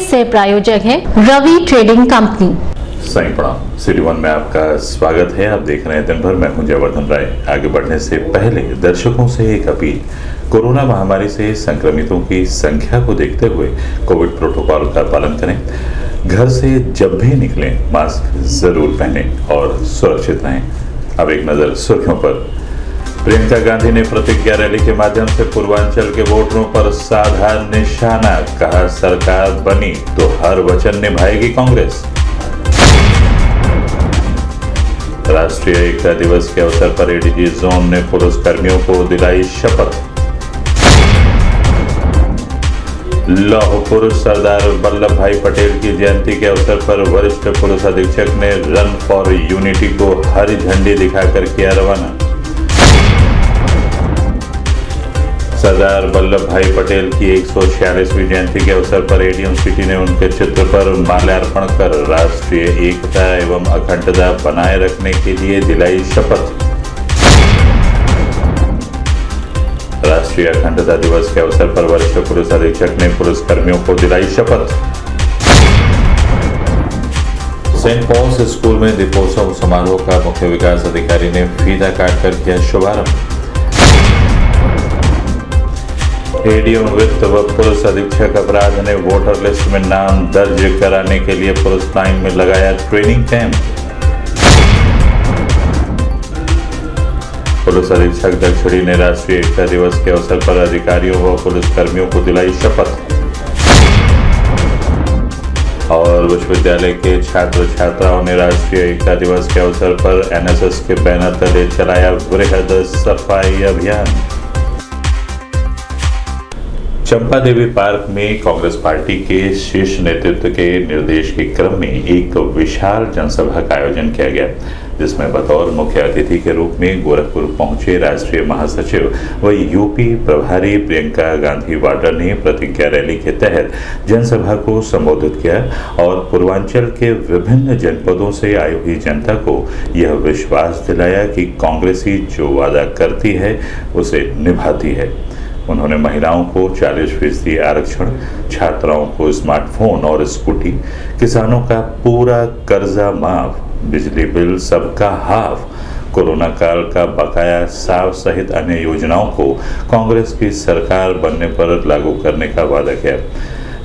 सह प्रायोजक है रवि ट्रेडिंग कंपनी। सही प्रणाम। सिटी वन में आपका स्वागत है। आप देख रहे हैं दिन भर। मैं हूं जयवर्धन राय। आगे बढ़ने से पहले दर्शकों से एक अपील। कोरोना महामारी से संक्रमितों की संख्या को देखते हुए कोविड प्रोटोकॉल का पालन करें। घर से जब भी निकलें मास्क जरूर पहनें और सुरक्षित रहें। अब एक नजर सुर्खियों पर। प्रियंका गांधी ने प्रतिज्ञा रैली के माध्यम से पूर्वांचल के वोटरों पर साधा निशाना। कहा, सरकार बनी तो हर वचन निभाएगी कांग्रेस। राष्ट्रीय एकता दिवस के अवसर पर एडीजी जोन ने पुलिस कर्मियों को दिलाई शपथ। लौह पुरुष सरदार वल्लभ भाई पटेल की जयंती के अवसर पर वरिष्ठ पुलिस अधीक्षक ने रन फॉर यूनिटी को हरी झंडी दिखाकर किया रवाना। सरदार वल्लभ भाई पटेल की 146वीं जयंती के अवसर पर एडीएम सिटी ने उनके चित्र पर माल्यार्पण कर राष्ट्रीय एकता एवं अखंडता बनाए रखने के लिए दिलाई शपथ। राष्ट्रीय अखंडता दिवस के अवसर पर वरिष्ठ पुलिस अधीक्षक ने पुलिस कर्मियों को दिलाई शपथ। सेंट पॉल्स स्कूल में दीपोत्सव समारोह का मुख्य विकास अधिकारी ने फीता काटकर किया शुभारंभ। एडीएम वित्त व पुलिस अधीक्षक अपराध ने वोटर लिस्ट में नाम दर्ज कराने के लिए पुलिस लाइन में लगाया ट्रेनिंग कैंप। पुलिस अधीक्षक दक्षिणी ने राष्ट्रीय एकता दिवस के अवसर पर अधिकारियों व पुलिस कर्मियों को दिलाई शपथ। और विश्वविद्यालय के छात्र छात्राओं ने राष्ट्रीय एकता दिवस के अवसर पर एनएसएस के बैनर तले चलाया वृहद सफाई अभियान। चंपा देवी पार्क में कांग्रेस पार्टी के शीर्ष नेतृत्व के निर्देश के क्रम में एक विशाल जनसभा का आयोजन किया गया, जिसमें बतौर मुख्य अतिथि के रूप में गोरखपुर पहुंचे राष्ट्रीय महासचिव व यूपी प्रभारी प्रियंका गांधी वाड्रा ने प्रतिज्ञा रैली के तहत जनसभा को संबोधित किया और पूर्वांचल के विभिन्न जनपदों से आई हुई जनता को यह विश्वास दिलाया कि कांग्रेस ही जो वादा करती है उसे निभाती है। उन्होंने महिलाओं को 40% आरक्षण, छात्राओं को स्मार्टफोन और स्कूटी, किसानों का पूरा कर्जा माफ, बिजली बिल सबका हाफ, कोरोना काल का बकाया साफ सहित अन्य योजनाओं को कांग्रेस की सरकार बनने पर लागू करने का वादा किया।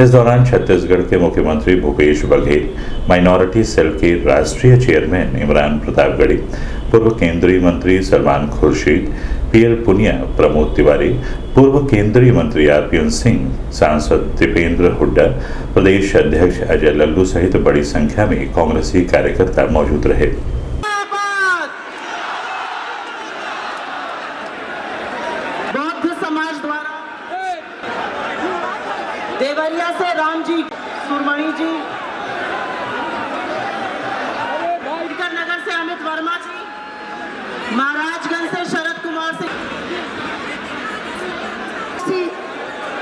इस दौरान छत्तीसगढ़ के मुख्यमंत्री भूपेश बघेल, माइनॉरिटी सेल के राष्ट्रीय चेयरमैन इमरान प्रतापगढ़ी, पूर्व केंद्रीय मंत्री सलमान खुर्शीद, पीएल पुनिया, प्रमोद तिवारी, पूर्व केंद्रीय मंत्री आरपीएन सिंह, सांसद दीपेंद्र हुड्डा, प्रदेश अध्यक्ष अजय लल्लू सहित बड़ी संख्या में कांग्रेसी कार्यकर्ता मौजूद रहे। बौद्ध समाज द्वारा देवरिया से राम जी सुरमणि जी, नगर से अमित वर्मा जी, महाराजगंज से शरद कुमार सिंह,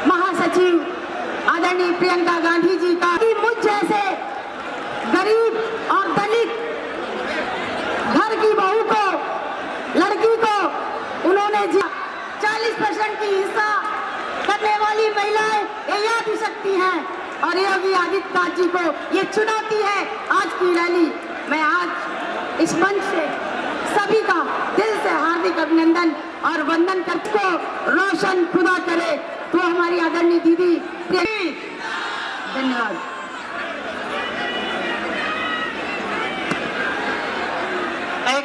महासचिव आदरणीय प्रियंका गांधी जी का मुझ जैसे गरीब और दलित घर की बहू को, लड़की को उन्होंने 40% की हिस्सा करने वाली महिलाएं ये याद शक्ति हैं और योगी आदित्यनाथ जी को ये चुनौती है। आज की रैली मैं आज इस मंच से सभी का दिल से हार्दिक अभिनंदन और वंदन करते को रोशन खुदा करे तो हमारी आदरणीय दीदी धन्यवाद।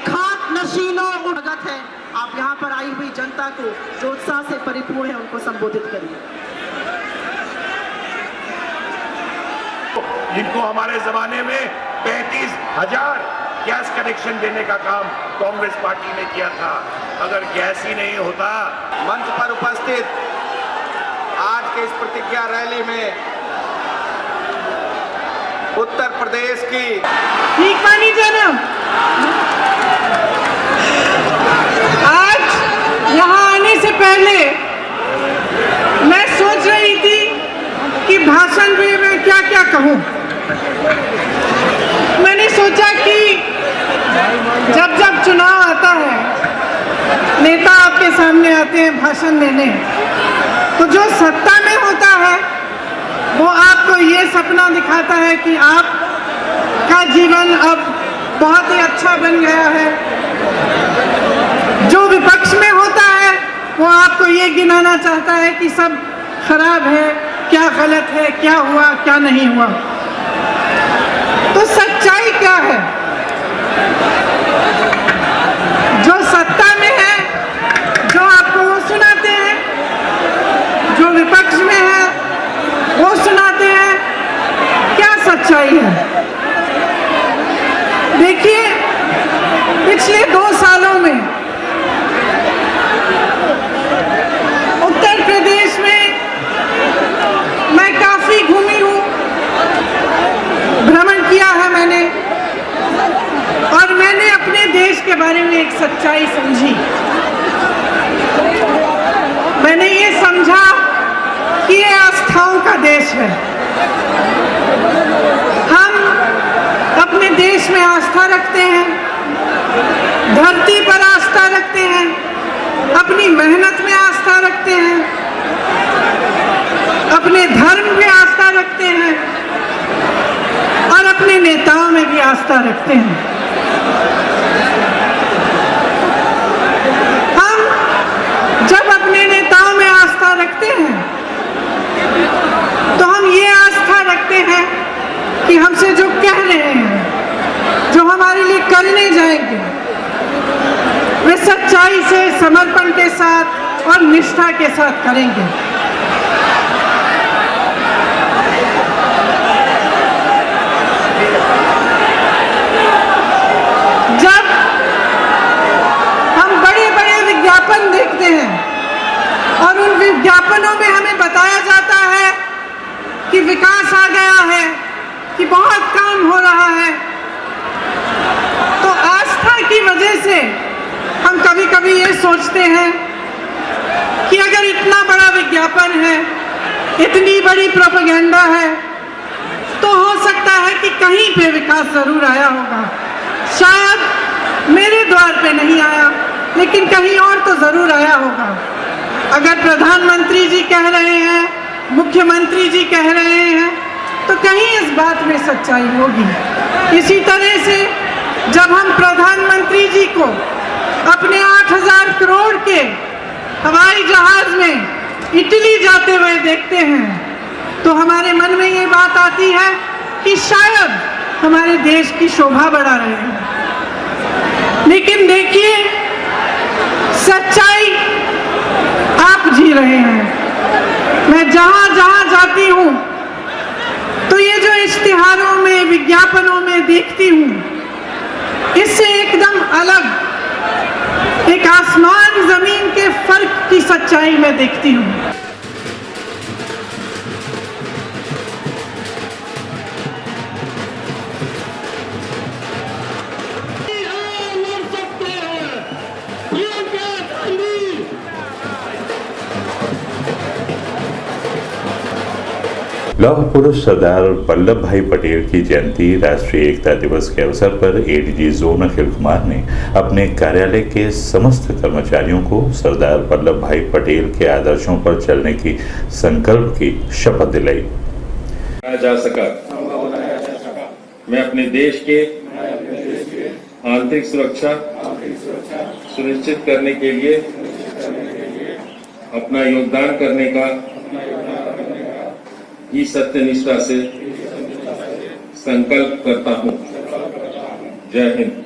खाक नशीनों उड़गत है। आप यहाँ पर आई हुई जनता को जो उत्साह से परिपूर्ण है उनको संबोधित करिए। जिनको हमारे जमाने में 35,000 गैस कनेक्शन देने का काम कांग्रेस पार्टी ने किया था। अगर गैस ही नहीं होता। मंच पर उपस्थित आज के इस प्रतिज्ञा रैली में उत्तर प्रदेश की आज यहाँ आने से पहले मैं सोच रही थी कि भाषण में मैं क्या क्या कहूँ। मैंने सोचा कि जब जब चुनाव आता है, नेता आपके सामने आते हैं भाषण देने, तो जो सत्ता में होता है वो आपको आपको ये सपना दिखाता है कि आपका जीवन अब बहुत ही अच्छा बन गया है। जो विपक्ष में होता है वो आपको ये गिनाना चाहता है कि सब खराब है, क्या गलत है, क्या हुआ क्या नहीं हुआ। तो सच्चाई क्या है? जो सत्ता में है जो आपको वो सुनाते हैं, जो विपक्ष में है वो सुनाते हैं। क्या सच्चाई है? देखिए, पिछले 2 सालों में उत्तर प्रदेश में मैं काफी घूमी हूँ, भ्रमण किया है मैंने, और मैंने अपने देश के बारे में एक सच्चाई समझी। मैंने ये समझा कि ये आस्थाओं का देश है। हम अपने देश में आस्था रखते हैं, धरती पर आस्था रखते हैं, अपनी मेहनत में आस्था रखते हैं, अपने धर्म में आस्था रखते हैं और अपने नेताओं में भी आस्था रखते हैं। हम जब अपने नेताओं में आस्था रखते हैं तो हम ये आस्था रखते हैं कि हमसे जो कह रहे हैं, जो हमारे लिए करने जाएंगे, वे सच्चाई से, समर्पण के साथ और निष्ठा के साथ करेंगे। जब हम बड़े-बड़े विज्ञापन देखते हैं और उन विज्ञापनों में हमें बताया जाता है कि विकास आ गया है, कि बहुत काम हो रहा है, तो आस्था की वजह से हम कभी-कभी ये सोचते हैं कि अगर इतना बड़ा विज्ञापन है, इतनी बड़ी प्रोपेगेंडा है, तो हो सकता है कि कहीं पे विकास जरूर आया होगा। शायद मेरे द्वार पे नहीं आया, लेकिन कहीं और तो जरूर आया होगा। अगर प्रधानमंत्री जी कह रहे हैं, मुख्यमंत्री जी कह रहे हैं, तो कहीं इस बात में सच्चाई होगी। इसी तरह से जब हम प्रधानमंत्री जी को अपने 8,000 करोड़ के हवाई जहाज में इटली जाते हुए देखते हैं तो हमारे मन में ये बात आती है कि शायद हमारे देश की शोभा बढ़ा रहे हैं। लेकिन देखिए, सच्चाई आप जी रहे हैं। मैं जहां जहां जाती हूं तो ये जो इश्तिहारों में, विज्ञापनों में देखती हूँ, इससे एकदम अलग एक आसमान जमीन के फर्क की सच्चाई मैं देखती हूँ। लौह पुरुष सरदार वल्लभ भाई पटेल की जयंती राष्ट्रीय एकता दिवस के अवसर पर एडीजी जोन अखिल कुमार ने अपने कार्यालय के समस्त कर्मचारियों को सरदार वल्लभ भाई पटेल के आदर्शों पर चलने की संकल्प की शपथ दिलाई। जा सका मैं अपने देश के आंतरिक सुरक्षा सुनिश्चित करने के लिए अपना योगदान करने का ही सत्यनिष्ठा से संकल्प करता हूं। जय हिंद।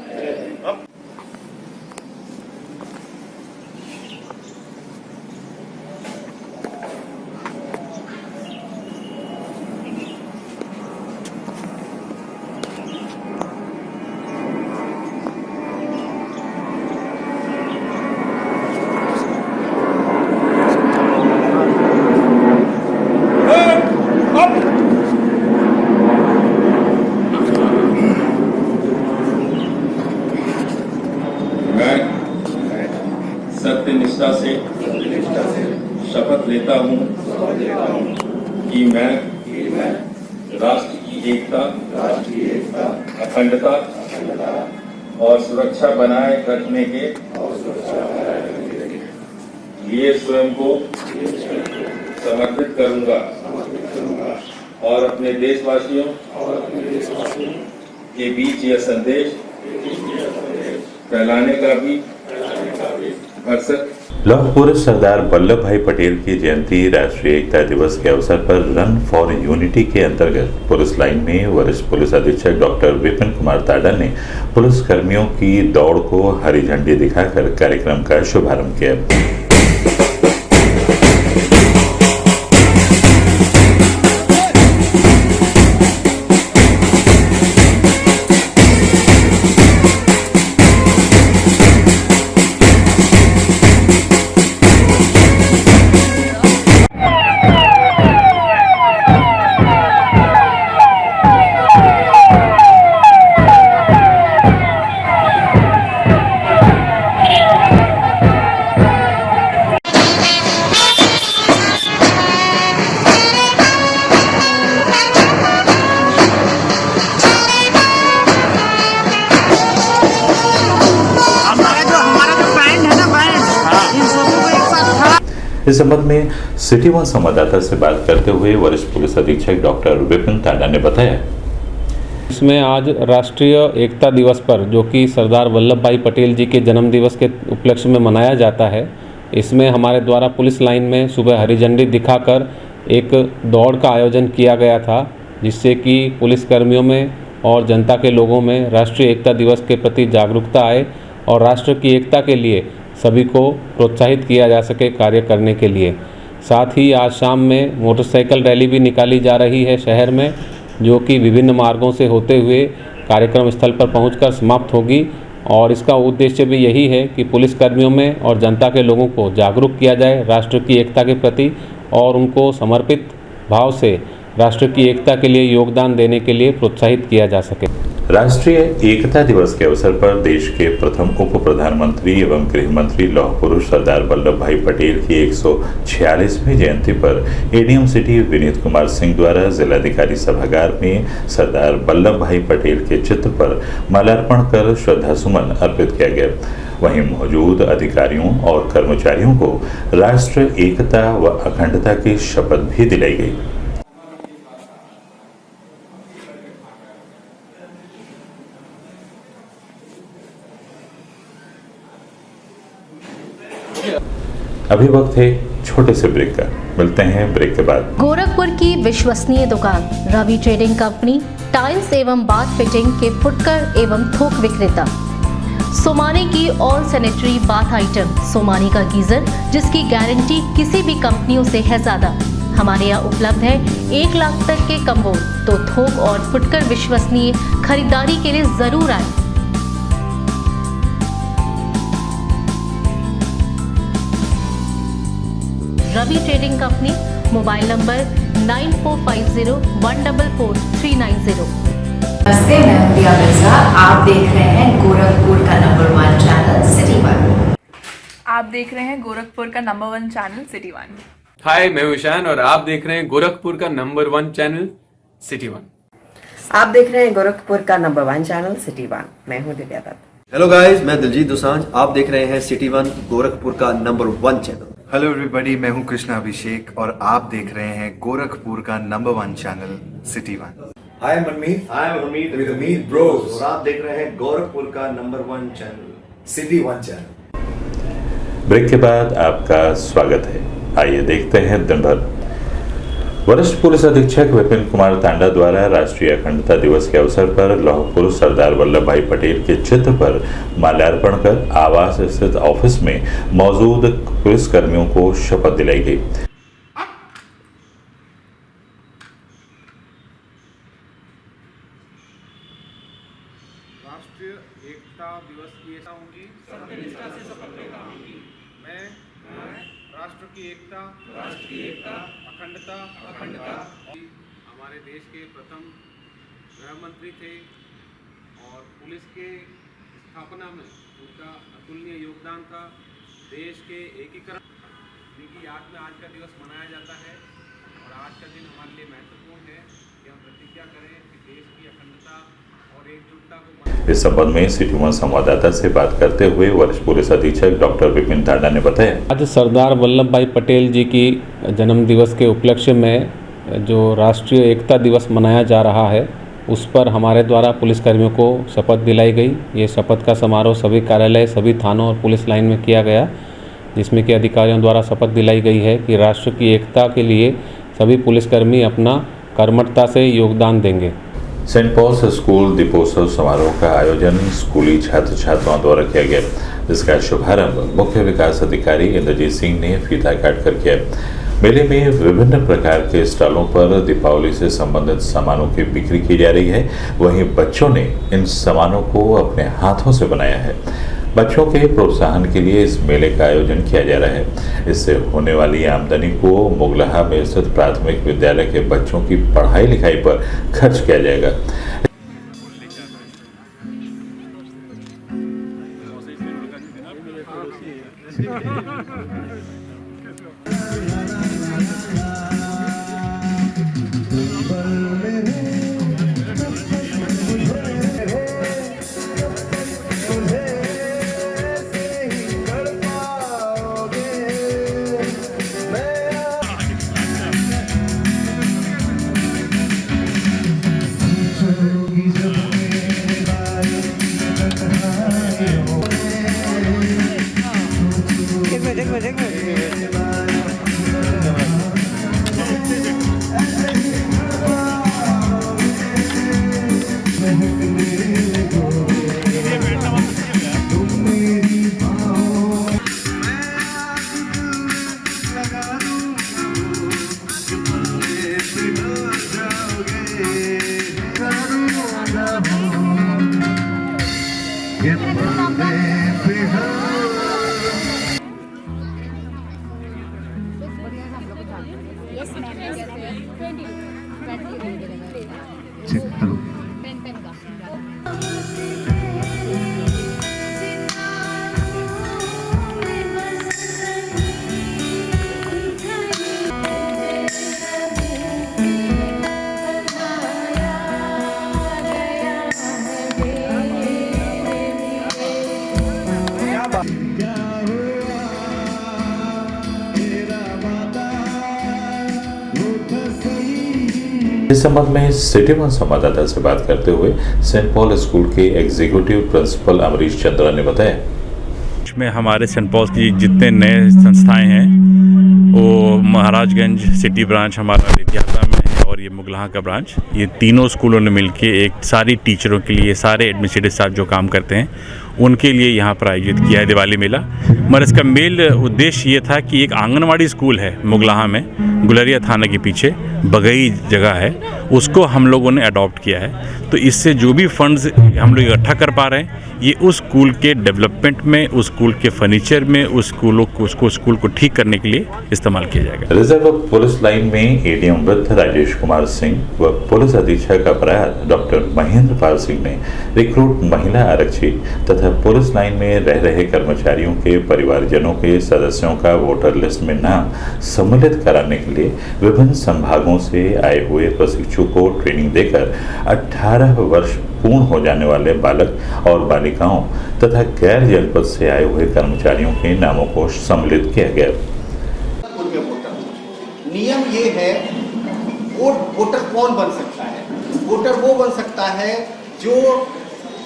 सत्यनिष्ठा से शपथ लेता हूं कि मैं राष्ट्र की एकता, अखंडता और सुरक्षा बनाए रखने के लिए स्वयं को समर्पित करूंगा और अपने देशवासियों के बीच यह संदेश फैलाने का भी भरसक लौह पुरुष सरदार वल्लभ भाई पटेल की जयंती राष्ट्रीय एकता दिवस के अवसर पर रन फॉर यूनिटी के अंतर्गत पुलिस लाइन में वरिष्ठ पुलिस अधीक्षक डॉक्टर विपिन कुमार ताडा ने पुलिस कर्मियों की दौड़ को हरी झंडी दिखाकर कार्यक्रम का शुभारंभ किया। इस संबंध में सिटी वन संवाददाता से बात करते हुए वरिष्ठ पुलिस अधीक्षक डॉक्टर विपिन ताडा ने बताया, इसमें आज राष्ट्रीय एकता दिवस पर, जो कि सरदार वल्लभ भाई पटेल जी के जन्म दिवस के उपलक्ष्य में मनाया जाता है, इसमें हमारे द्वारा पुलिस लाइन में सुबह हरी झंडी दिखाकर एक दौड़ का आयोजन किया गया था, जिससे कि पुलिस कर्मियों में और जनता के लोगों में राष्ट्रीय एकता दिवस के प्रति जागरूकता आए और राष्ट्र की एकता के लिए सभी को प्रोत्साहित किया जा सके कार्य करने के लिए। साथ ही आज शाम में मोटरसाइकिल रैली भी निकाली जा रही है शहर में, जो कि विभिन्न मार्गों से होते हुए कार्यक्रम स्थल पर पहुंचकर समाप्त होगी और इसका उद्देश्य भी यही है कि पुलिस कर्मियों में और जनता के लोगों को जागरूक किया जाए राष्ट्र की एकता के प्रति और उनको समर्पित भाव से राष्ट्र की एकता के लिए योगदान देने के लिए प्रोत्साहित किया जा सके। राष्ट्रीय एकता दिवस के अवसर पर देश के प्रथम उप प्रधानमंत्री एवं गृह मंत्री लौह पुरुष सरदार वल्लभ भाई पटेल की 146वीं जयंती पर एडीएम सिटी विनीत कुमार सिंह द्वारा जिलाधिकारी सभागार में सरदार वल्लभ भाई पटेल के चित्र पर माल्यार्पण कर श्रद्धासुमन अर्पित किया गया। वहीं मौजूद अधिकारियों और कर्मचारियों को राष्ट्र एकता व अखंडता की शपथ भी दिलाई गई। अभी वक्त है छोटे से ब्रेक का, मिलते हैं ब्रेक के बाद। गोरखपुर की विश्वसनीय दुकान रवि ट्रेडिंग कंपनी टाइल्स एवं बाथ फिटिंग के फुटकर एवं थोक विक्रेता। सोमानी की all sanitary bath item, Somani का गीजर जिसकी गारंटी किसी भी कंपनियों से है ज्यादा। हमारे यहाँ उपलब्ध है 1 लाख तक के कम्बो। तो थोक और फुटकर विश्वसनीय खरीदारी के लिए जरूर आए। Ravi trading company, mobile number 9450144390। नमस्ते, मैं हूं दिया मिर्जा। आप देख रहे हैं गोरखपुर का नंबर 1 चैनल सिटी वन। आप देख रहे हैं गोरखपुर का नंबर 1 चैनल सिटी वन। हाय, मैं हूं ईशान और आप देख रहे हैं गोरखपुर का नंबर 1 चैनल सिटी वन। आप देख रहे हैं गोरखपुर का नंबर 1 चैनल सिटी वन। मैं हूं दिव्या दत्त। हेलो गाइस, मैं दिलजीत दोसांझ। आप देख रहे हैं सिटी वन, गोरखपुर का नंबर 1 चैनल। हेलो एवरीबॉडी, मैं हूं कृष्णा अभिषेक और आप देख रहे हैं गोरखपुर का number 1 channel city one. Hi Manmeet, I am Hamid with Hamid Bros और आप देख रहे हैं गोरखपुर का number 1 channel city one channel. Break के बाद आपका स्वागत है। आइए देखते हैं दिन भर। वरिष्ठ पुलिस अधीक्षक विपिन कुमार तांडा द्वारा राष्ट्रीय अखंडता दिवस के अवसर पर लौह पुरुष सरदार वल्लभ भाई पटेल के चित्र पर माल्यार्पण कर आवास स्थित ऑफिस में मौजूद पुलिस कर्मियों को शपथ दिलाई गई। राष्ट्रीय एकता दिवस की मैं राष्ट्र की एकता, अखंडता हमारे देश के प्रथम गृह मंत्री थे और पुलिस के स्थापना में उनका अतुलनीय योगदान था। देश के एकीकरण की याद में आज का दिवस मनाया जाता है और आज का दिन हमारे लिए महत्वपूर्ण है कि हम प्रतिज्ञा करें कि देश की अखंडता और एकजुटता को। इस संबंध में सिटी वन संवाददाता से बात करते हुए वरिष्ठ पुलिस अधीक्षक डॉक्टर विपिन तांडा ने बताया, आज सरदार वल्लभ भाई पटेल जी की जन्म दिवस के उपलक्ष्य में जो राष्ट्रीय एकता दिवस मनाया जा रहा है उस पर हमारे द्वारा पुलिसकर्मियों को शपथ दिलाई गई। ये शपथ का समारोह सभी कार्यालय, सभी थानों और पुलिस लाइन में किया गया, जिसमें कि अधिकारियों द्वारा शपथ दिलाई गई है कि राष्ट्र की एकता के लिए सभी पुलिसकर्मी अपना कर्मठता से योगदान देंगे। सेंट पॉल्स स्कूल दीपोत्सव समारोह का आयोजन स्कूली छात्र छात्राओं द्वारा किया गया, जिसका शुभारंभ मुख्य विकास अधिकारी इंद्रजीत सिंह ने फीता काटकर किया। मेले में विभिन्न प्रकार के स्टॉलों पर दीपावली से संबंधित सामानों की बिक्री की जा रही है। वहीं बच्चों ने इन सामानों को अपने हाथों से बनाया है। बच्चों के प्रोत्साहन के लिए इस मेले का आयोजन किया जा रहा है। इससे होने वाली आमदनी को मुगलहा में स्थित प्राथमिक विद्यालय के बच्चों की पढ़ाई लिखाई पर खर्च किया जाएगा। इस संबंध में सिटी वन संवाददाता से बात करते हुए सेंट पॉल स्कूल के एग्जीक्यूटिव प्रिंसिपल अमरीश चंद्रा ने बताया, में हमारे सेंट पॉल की जितने नए संस्थाएं हैं वो महाराजगंज सिटी ब्रांच हमारा रेतियाता में है और ये मुगलहा का ब्रांच, ये तीनों स्कूलों ने मिलके एक सारी टीचरों के लिए, सारे एडमिनिस्ट्रेटिव स्टाफ जो काम करते हैं उनके लिए यहाँ पर आयोजित किया है दिवाली मेला। मगर इसका मेल उद्देश्य ये था कि एक आंगनवाड़ी स्कूल है मुगलहा में, गुलरिया थाना के पीछे बगई जगह है, उसको हम लोगों ने अडॉप्ट किया है। तो इससे जो भी फंड्स हम लोग इकट्ठा कर पा रहे हैं ये उस स्कूल के डेवलपमेंट में, उस स्कूल के फर्नीचर में, उस स्कूल को ठीक करने के लिए इस्तेमाल किया जाएगा। रिजर्व पुलिस लाइन में एडीएम वृद्ध राजेश कुमार सिंह व पुलिस अधीक्षक अपराध डॉक्टर महेंद्र पाल सिंह ने रिक्रूट महिला आरक्षी तथा पुलिस लाइन में रह रहे कर्मचारियों के परिवारजनों के सदस्यों का वोटर लिस्ट में नाम सम्मिलित कराने के लिए विभिन्न संभागों से आए हुए प्रशिक्षु को ट्रेनिंग देकर 18 वर्ष पूर्ण हो जाने वाले बालक और बालिकाओं तथा गैर जनपद से आए हुए कर्मचारियों के नामों को सम्मिलित किया गया। नियम ये है, वोटर कौन बन सकता है? वोटर वो बन सकता है जो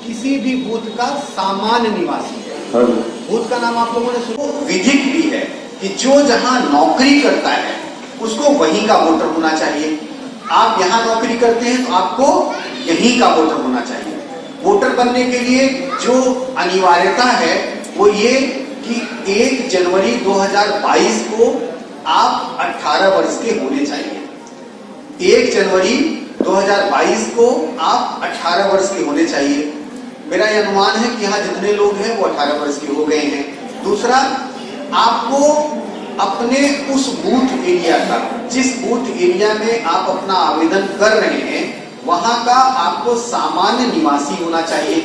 किसी भी बूथ का सामान्य निवासी है। बूथ का नाम आप लोगों ने सुना, विधिक भी है कि जो जहां नौकरी करता है उसको वहीं का वोटर होना चाहिए। आप यहाँ नौकरी करते हैं तो आपको यहीं का वोटर होना चाहिए। वोटर बनने के लिए जो अनिवार्यता है वो ये कि 1 जनवरी 2022 को आप 18 वर्ष के होने चाहिए। 1 जनवरी 2022 को आप 18 वर्ष के होने चाहिए। मेरा यह अनुमान है कि यहाँ जितने लोग हैं वो 18 वर्ष के हो गए हैं। दूसरा, आपको अपने उस बूथ एरिया का, जिस बूथ एरिया में आप अपना आवेदन कर रहे हैं वहां का आपको सामान्य निवासी होना चाहिए।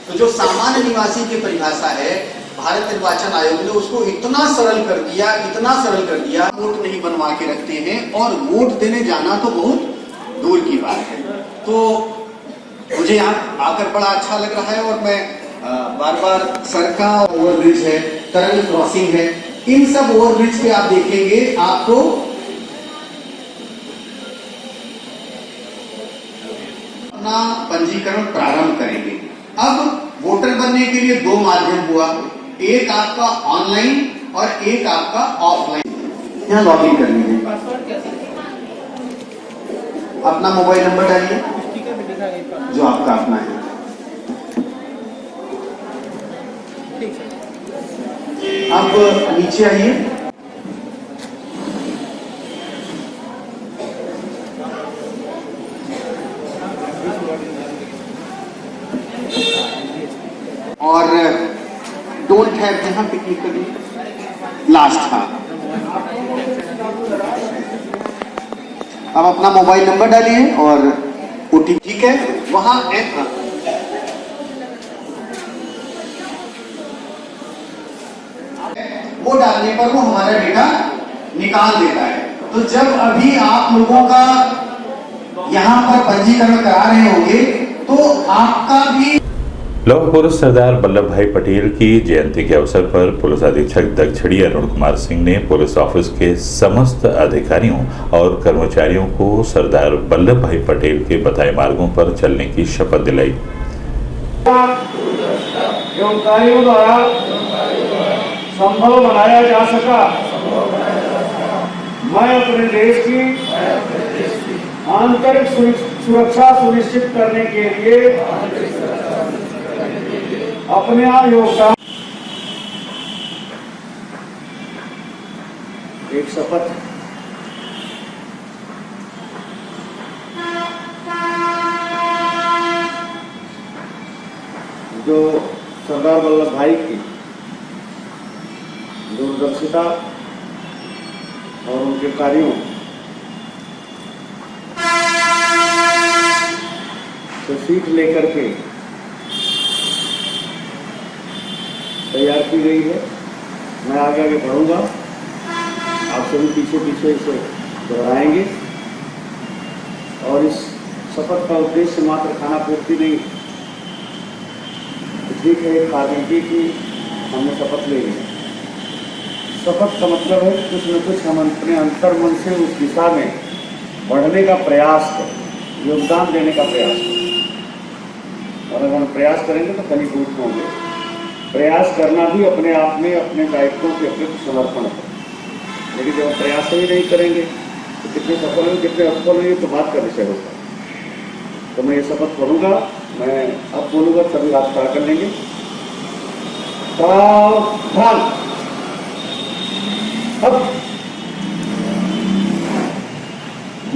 तो जो सामान्य निवासी की परिभाषा है, भारत निर्वाचन आयोग ने उसको इतना सरल कर दिया, वोट नहीं बनवा के रखते हैं और वोट देने जाना तो बहुत दूर की बात है। तो मुझे यहाँ आकर बड़ा अच्छा लग रहा है और मैं बार बार सड़क का ओवरब्रिज है, तरंग क्रॉसिंग है, इन सब ओवरब्रिज पे आप देखेंगे आपको अपना पंजीकरण प्रारंभ करेंगे। अब वोटर बनने के लिए दो माध्यम हुआ, एक आपका ऑनलाइन और एक आपका ऑफलाइन। यहाँ लॉगिन कर लीजिए, अपना मोबाइल नंबर डालिए जो आपका अपना है। अब नीचे आइए, और डोंट हैव यहाँ पे क्लिक करिए, लास्ट था। अब अपना मोबाइल नंबर डालिए और ओटीपी, ठीक है, वहां वो डालने पर वो हमारा डेटा निकाल देता है। तो जब अभी आप लोगों का यहाँ पर पंजीकरण करा रहे होंगे तो आपका भी। लौह पुरुष सरदार वल्लभ भाई पटेल की जयंती के अवसर पर पुलिस अधीक्षक दक्षिणी अरुण कुमार सिंह ने पुलिस ऑफिस के समस्त अधिकारियों और कर्मचारियों को सरदार वल्लभ भाई पटेल के बताए मार्गों पर चलने की शपथ दिलाई। एवं कार्यों द्वारा संभव बनाया जा सका, मैं अपने देश की आंतरिक सुरक्षा सुनिश्चित करने के लिए अपने आप योगदान। एक शपथ जो सरदार वल्लभ भाई की दूरदर्शिता और उनके कार्यों से सीख लेकर के तैयार की गई है। मैं आगे आगे बढ़ूंगा, आप सभी पीछे पीछे इसे दोहराएंगे। और इस शपथ का उद्देश्य मात्र खाना पूर्ति नहीं, ठीक है, खादी की हमने शपथ ले ली। शपथ का मतलब है कुछ न कुछ हम अपने अंतर्मन से उस दिशा में बढ़ने का प्रयास करें, योगदान देने का प्रयास करें। और अगर हम प्रयास करेंगे तो फलीभूत होंगे। प्रयास करना भी अपने आप में अपने दायित्वों के प्रति समर्पण है। लेकिन जब हम प्रयास ही नहीं करेंगे तो कितने सफल होंगे, कितने असफल होंगे, तो बात का विषय होता है। तो मैं ये शपथ करूँगा, मैं अब बोलूँगा, सभी हाथ खड़ा कर लेंगे। अब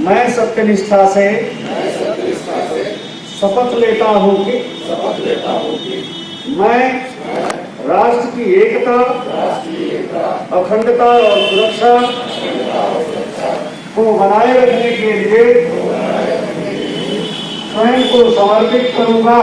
मैं सत्यनिष्ठा से शपथ लेता हूँ कि मैं राष्ट्र की एकता, अखंडता और सुरक्षा को बनाए रखने के लिए स्वयं को समर्पित करूंगा।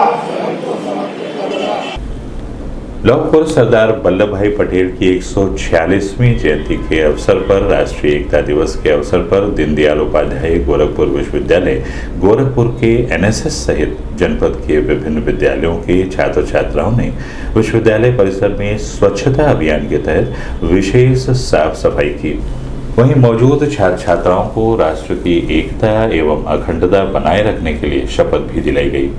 लौह पुरुष सरदार वल्लभ भाई पटेल की 146वीं जयंती के अवसर पर राष्ट्रीय एकता दिवस के अवसर पर दीनदयाल उपाध्याय गोरखपुर विश्वविद्यालय गोरखपुर के एनएसएस सहित जनपद के विभिन्न विद्यालयों के छात्र छात्राओं ने विश्वविद्यालय परिसर में स्वच्छता अभियान के तहत विशेष साफ सफाई की। वहीं मौजूद छात्र छात्राओं को राष्ट्र की एकता एवं अखंडता बनाए रखने के लिए शपथ भी दिलाई गई।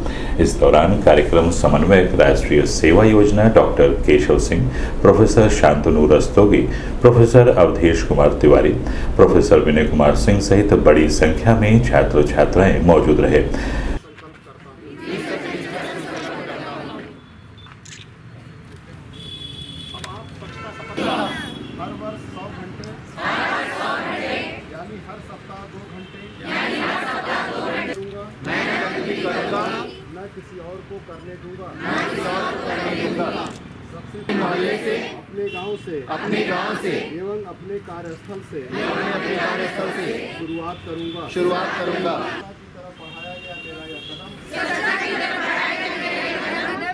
इस दौरान कार्यक्रम समन्वयक राष्ट्रीय सेवा योजना doctor Keshav Singh, professor Shantanu Rastogi, professor Awadhesh Kumar Tiwari, professor Vinay Kumar Singh सहित बड़ी संख्या में छात्र छात्राएं मौजूद रहे। हर वर्ष 100 घंटे यानी हर सप्ताह 2 घंटे करूंगा, न किसी और को करने दूंगा। सबसे पहले से अपने गांव से एवं अपने कार्यस्थल से शुरुआत करूंगा। की तरफ बढ़ाया गया मेरा यह कदम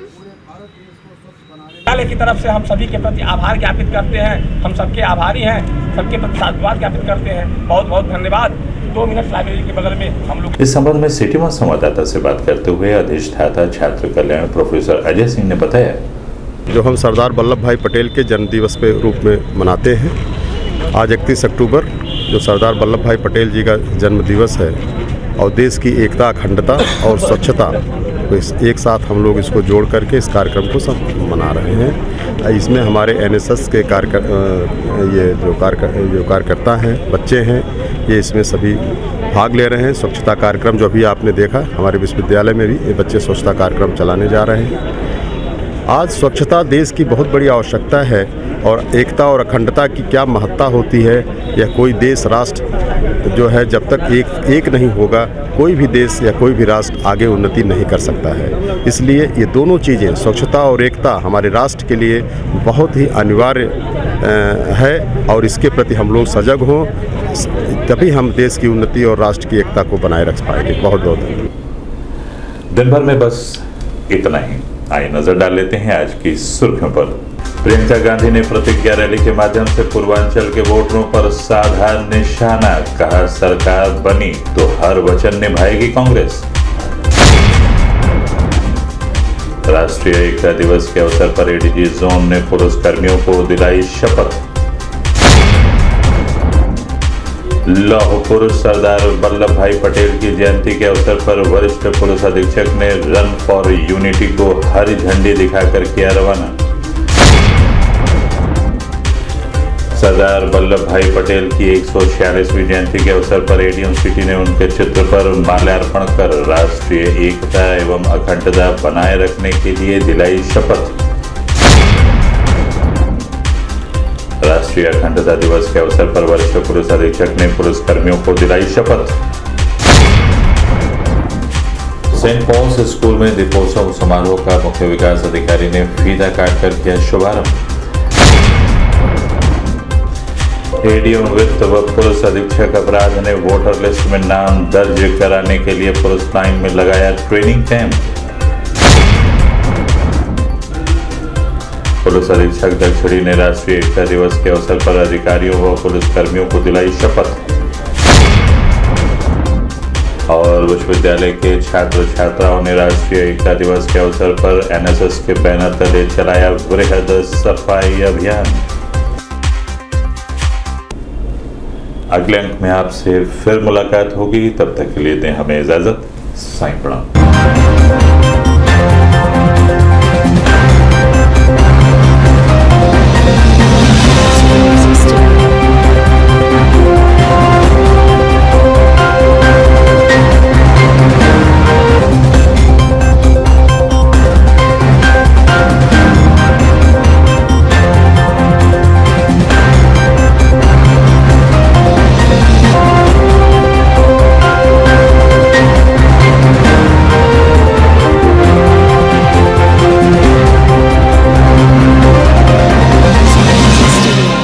पूरे भारत देश को स्वच्छ बनाने की तरफ से हम सभी के प्रति आभार ज्ञापित करते हैं। हम सबके आभारी हैं, सबके प्रति साधुवाद ज्ञापित करते हैं। बहुत बहुत धन्यवाद। 2 मिनट लाइब्रेरी के बगल में हम लोग। इस संबंध में सिटी वन संवाददाता से बात करते हुए अधिष्ठाता छात्र कल्याण प्रोफेसर अजय सिंह ने बताया, जो हम सरदार वल्लभ भाई पटेल के जन्मदिवस के रूप में मनाते हैं। आज 31 अक्टूबर जो सरदार वल्लभ भाई पटेल जी का जन्म दिवस है, और देश की एकता, अखंडता और स्वच्छता एक साथ हम लोग इसको जोड़ करके इस कार्यक्रम को सब मना रहे हैं। इसमें हमारे एनएसएस के जो कार्यकर्ता हैं, बच्चे हैं, ये इसमें सभी भाग ले रहे हैं। स्वच्छता कार्यक्रम जो अभी आपने देखा, हमारे विश्वविद्यालय में भी ये बच्चे स्वच्छता कार्यक्रम चलाने जा रहे हैं। आज स्वच्छता देश की बहुत बड़ी आवश्यकता है और एकता और अखंडता की क्या महत्ता होती है, यह कोई देश, राष्ट्र जो है जब तक एक नहीं होगा, कोई भी देश या कोई भी राष्ट्र आगे उन्नति नहीं कर सकता है। इसलिए ये दोनों चीज़ें, स्वच्छता और एकता, हमारे राष्ट्र के लिए बहुत ही अनिवार्य है और इसके प्रति हम लोग सजग हों, तभी हम देश की उन्नति और राष्ट्र की एकता को बनाए रख पाएंगे। बहुत बहुत दिन भर में बस इतना ही। आइए नजर डाल लेते हैं आज की सुर्खियों पर। प्रियंका गांधी ने प्रतिज्ञा रैली के माध्यम से पूर्वांचल के वोटरों पर साधा निशाना, कहा सरकार बनी तो हर वचन निभाएगी कांग्रेस। राष्ट्रीय एकता दिवस के अवसर पर एडीजी जोन ने पुलिसकर्मियों को दिलाई शपथ। लौह पुरुष सरदार वल्लभ भाई पटेल की जयंती के अवसर पर वरिष्ठ पुलिस अधीक्षक ने रन फॉर यूनिटी को हरी झंडी दिखाकर किया रवाना। सरदार वल्लभ भाई पटेल की 146वीं जयंती के अवसर पर एडीएम सिटी ने उनके चित्र पर माल्यार्पण कर राष्ट्रीय एकता एवं अखंडता बनाए रखने के लिए दिलाई शपथ। राष्ट्रीय अखंडता दिवस के अवसर पर वरिष्ठ पुलिस अधीक्षक ने पुलिसकर्मियों को दिलाई शपथ। सेंट पॉल्स स्कूल में दीपोत्सव समारोह का मुख्य विकास अधिकारी ने फीता काटकर किया शुभारंभ। एडीएम वित्त व पुलिस अधीक्षक अपराध ने वोटर लिस्ट में नाम दर्ज कराने के लिए पुलिस लाइन में लगाया ट्रेनिंग कैंप। पुलिस अधीक्षक दक्षिणी ने राष्ट्रीय एकता दिवस के अवसर पर अधिकारियों व पुलिसकर्मियों को दिलाई शपथ। और विश्वविद्यालय के छात्र छात्राओं ने राष्ट्रीय एकता दिवस के अवसर पर एनएसएस के बैनर तले चलाया वृहद सफाई अभियान। अगले अंक में आपसे फिर मुलाकात होगी, तब तक के लिए दें हमें इजाजत। साईं प्रणाम।